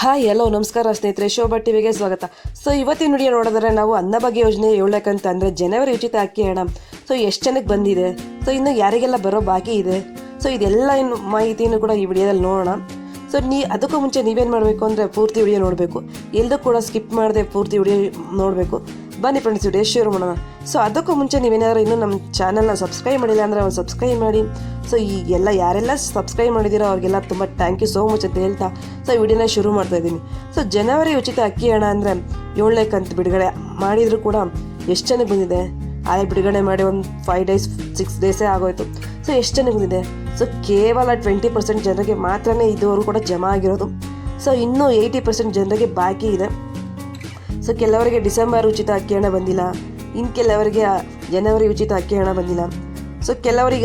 Hi ಎಲ್ಲೋ ನಮಸ್ಕಾರ ಸ್ನೇಹಿತರೆ, ಶೋಭಾ ಟಿವಿಗೆ ಸ್ವಾಗತ. ಸೊ ಇವತ್ತಿನ ವಿಡಿಯೋ ನೋಡಿದ್ರೆ ನಾವು ಅನ್ನಭಾಗ್ಯ ಯೋಜನೆ ಹೇಳಬೇಕಂತ ಅಂದರೆ ಜನವರಿ ಉಚಿತ ಅಕ್ಕಿ ಹಣ ಎಷ್ಟು ಜನಕ್ಕೆ ಬಂದಿದೆ, ಸೊ ಇನ್ನು ಯಾರಿಗೆಲ್ಲ ಬರೋ ಬಾಕಿ ಇದೆ, ಸೊ ಇದೆಲ್ಲ ಇನ್ನು ಮಾಹಿತಿಯನ್ನು ಕೂಡ ಈ ವಿಡಿಯೋದಲ್ಲಿ ನೋಡೋಣ. ಸೊ ಅದಕ್ಕೂ ಮುಂಚೆ ನೀವೇನು ಮಾಡಬೇಕು ಅಂದರೆ ಪೂರ್ತಿ ವಿಡಿಯೋ ನೋಡಬೇಕು, ಎಲ್ಲದೂ ಕೂಡ ಸ್ಕಿಪ್ ಮಾಡದೆ ಪೂರ್ತಿ ವಿಡಿಯೋ ನೋಡಬೇಕು. ಬನ್ನಿ ಫ್ರೆಂಡ್ಸ್, ವಿಡಿಯೋ ಶುರು ಮಾಡೋಣ. ಸೊ ಅದಕ್ಕೂ ಮುಂಚೆ ನೀವೇನಾದರೂ ಇನ್ನೂ ನಮ್ಮ ಚಾನಲ್ನ ಸಬ್ಸ್ಕ್ರೈಬ್ ಮಾಡಿಲ್ಲ ಅಂದರೆ ಒಂದು ಸಬ್ಸ್ಕ್ರೈಬ್ ಮಾಡಿ. ಸೊ ಈ ಯಾರೆಲ್ಲ ಸಬ್ಸ್ಕ್ರೈಬ್ ಮಾಡಿದ್ದೀರೋ ಅವ್ರಿಗೆಲ್ಲ ತುಂಬ ಥ್ಯಾಂಕ್ ಯು ಸೋ ಮಚ್ ಅಂತ ಹೇಳ್ತಾ ಸೊ ಈ ವಿಡಿಯೋನ ಶುರು ಮಾಡ್ತಾ ಇದ್ದೀನಿ. ಸೊ ಜನವರಿ ಉಚಿತ ಅಕ್ಕಿ ಹಣ ಅಂದರೆ 7ನೇ ಕಂತು ಬಿಡುಗಡೆ ಮಾಡಿದರೂ ಕೂಡ ಎಷ್ಟು ಜನಕ್ಕೆ ಬಂದಿದೆ? ಆಯಾ ಬಿಡುಗಡೆ ಮಾಡಿ ಒಂದು 5 days 6 days ಆಗೋಯ್ತು. ಸೊ ಎಷ್ಟು ಜನಕ್ಕೆ ಬಂದಿದೆ? ಸೊ ಕೇವಲ 20% ಜನರಿಗೆ ಮಾತ್ರನೇ ಇದುವರೆಗೂ ಕೂಡ ಜಮಾ ಆಗಿರೋದು. ಸೊ ಇನ್ನೂ 80% ಜನರಿಗೆ ಬಾಕಿ ಇದೆ. ಸೊ ಕೆಲವರಿಗೆ ಡಿಸೆಂಬರ್ ಉಚಿತ ಅಕ್ಕಿ ಹಣ ಬಂದಿಲ್ಲ, ಇನ್ನು ಕೆಲವರಿಗೆ ಜನವರಿ ಉಚಿತ ಅಕ್ಕಿ ಹಣ ಬಂದಿಲ್ಲ. ಸೊ ಕೆಲವರು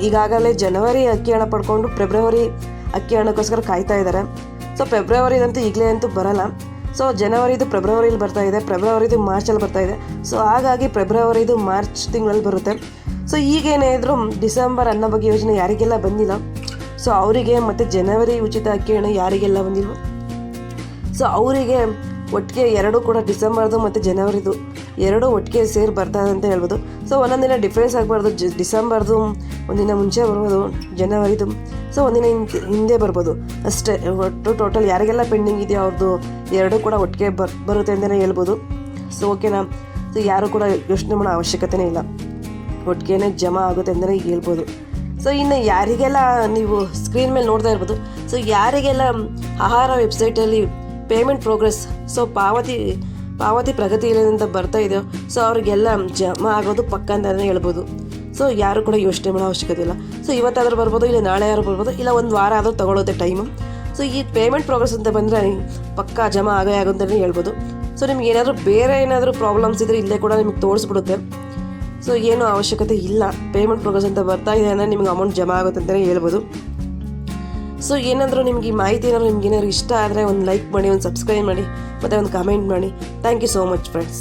ಈಗಾಗಲೇ ಜನವರಿ ಅಕ್ಕಿ ಹಣ ಪಡ್ಕೊಂಡು ಫೆಬ್ರವರಿ ಅಕ್ಕಿ ಹಣಕ್ಕೋಸ್ಕರ ಕಾಯ್ತಾ ಇದ್ದಾರೆ. ಸೊ ಫೆಬ್ರವರಿದಂತೂ ಈಗಲೇ ಅಂತೂ ಬರಲ್ಲ. ಸೊ ಜನವರಿದು ಫೆಬ್ರವರಿಲಿ ಬರ್ತಾ ಇದೆ, ಫೆಬ್ರವರಿದು ಮಾರ್ಚಲ್ಲಿ ಬರ್ತಾ ಇದೆ. ಸೊ ಹಾಗಾಗಿ ಫೆಬ್ರವರಿದು ಮಾರ್ಚ್ ತಿಂಗಳಲ್ಲಿ ಬರುತ್ತೆ. ಸೊ ಈಗೇನೇ ಇದ್ದರೂ ಡಿಸೆಂಬರ್ ಅನ್ನಭಾಗ್ಯ ಯೋಜನೆ ಯಾರಿಗೆಲ್ಲ ಬಂದಿಲ್ಲ, ಸೊ ಅವರಿಗೆ ಮತ್ತು ಜನವರಿ ಉಚಿತ ಅಕ್ಕಿ ಹಣ ಯಾರಿಗೆಲ್ಲ ಬಂದಿಲ್ವೋ ಸೊ ಅವರಿಗೆ ಒಟ್ಟಿಗೆ ಎರಡೂ ಕೂಡ ಡಿಸೆಂಬರ್ದು ಮತ್ತು ಜನವರಿದು ಎರಡೂ ಒಟ್ಟಿಗೆ ಸೇರಿ ಬರ್ತಾರೆ ಅಂತ ಹೇಳ್ಬೋದು. ಸೊ ಒಂದೊಂದಿನ ಡಿಫ್ರೆನ್ಸ್ ಆಗಬಾರ್ದು. ಡಿಸೆಂಬರ್ದು ಒಂದಿನ ಮುಂಚೆ ಬರ್ಬೋದು, ಜನವರಿದು ಸೊ ಒಂದಿನ ಹಿಂದೆ ಬರ್ಬೋದು ಅಷ್ಟೇ. ಒಟ್ಟು ಟೋಟಲ್ ಯಾರಿಗೆಲ್ಲ ಪೆಂಡಿಂಗ್ ಇದೆಯೋ ಅವ್ರದ್ದು ಎರಡೂ ಕೂಡ ಒಟ್ಟಿಗೆ ಬರುತ್ತೆ ಅಂತಲೇ ಹೇಳ್ಬೋದು. ಸೊ ಓಕೆನಾ? ಸೊ ಯಾರೂ ಕೂಡ ಯೋಚನೆ ಮಾಡೋ ಅವಶ್ಯಕತೆಯೇ ಇಲ್ಲ, ಒಟ್ಟಿಗೆ ಜಮಾ ಆಗುತ್ತೆ ಅಂತಲೇ ಹೇಳ್ಬೋದು. ಸೊ ಇನ್ನು ಯಾರಿಗೆಲ್ಲ ನೀವು ಸ್ಕ್ರೀನ್ ಮೇಲೆ ನೋಡ್ತಾ ಇರ್ಬೋದು, ಸೊ ಯಾರಿಗೆಲ್ಲ ಆಹಾರ ವೆಬ್ಸೈಟಲ್ಲಿ ಪೇಮೆಂಟ್ ಪ್ರೋಗ್ರೆಸ್ ಸೊ ಪಾವತಿ ಪ್ರಗತಿಯಿಂದ ಬರ್ತಾ ಇದೆಯೋ ಸೊ ಅವ್ರಿಗೆಲ್ಲ ಜಮಾ ಆಗೋದು ಪಕ್ಕ ಅಂತಲೇ ಹೇಳ್ಬೋದು. ಸೊ ಯಾರು ಕೂಡ ಯೋಚನೆ ಮಾಡೋ ಅವಶ್ಯಕತೆ ಇಲ್ಲ. ಸೊ ಇವತ್ತಾದರೂ ಬರ್ಬೋದು, ಇಲ್ಲ ನಾಳೆ ಯಾರು ಬರ್ಬೋದು, ಇಲ್ಲ ಒಂದು ವಾರ ಆದರೂ ತಗೊಳ್ಳೋದೆ ಟೈಮು. ಸೊ ಈ ಪೇಮೆಂಟ್ ಪ್ರೋಗ್ರೆಸ್ ಅಂತ ಬಂದರೆ ಪಕ್ಕ ಜಮಾ ಆಗೇ ಆಗೋಂತಲೇ ಹೇಳ್ಬೋದು. ಸೊ ನಿಮ್ಗೆ ಏನಾದರೂ ಬೇರೆ ಏನಾದರೂ ಪ್ರಾಬ್ಲಮ್ಸ್ ಇದ್ದರೆ ಇಲ್ಲೇ ಕೂಡ ನಿಮಗೆ ತೋರಿಸ್ಬಿಡುತ್ತೆ. ಸೊ ಏನೂ ಅವಶ್ಯಕತೆ ಇಲ್ಲ, ಪೇಮೆಂಟ್ ಪ್ರೋಗ್ರೆಸ್ ಅಂತ ಬರ್ತಾ ಇದೆ ಅಂದರೆ ನಿಮ್ಗೆ ಅಮೌಂಟ್ ಜಮಾ ಆಗುತ್ತೆ ಅಂತಲೇ ಹೇಳ್ಬೋದು. ಸೊ ಏನಾದರೂ ನಿಮ್ಗೆ ಈ ಮಾಹಿತಿ ನಿಮ್ಗೆ ಏನಾದ್ರು ಇಷ್ಟ ಆದರೆ ಒಂದು ಲೈಕ್ ಮಾಡಿ, ಒಂದು ಸಬ್ಸ್ಕ್ರೈಬ್ ಮಾಡಿ, ಮತ್ತು ಒಂದು ಕಮೆಂಟ್ ಮಾಡಿ. Thank you so much friends.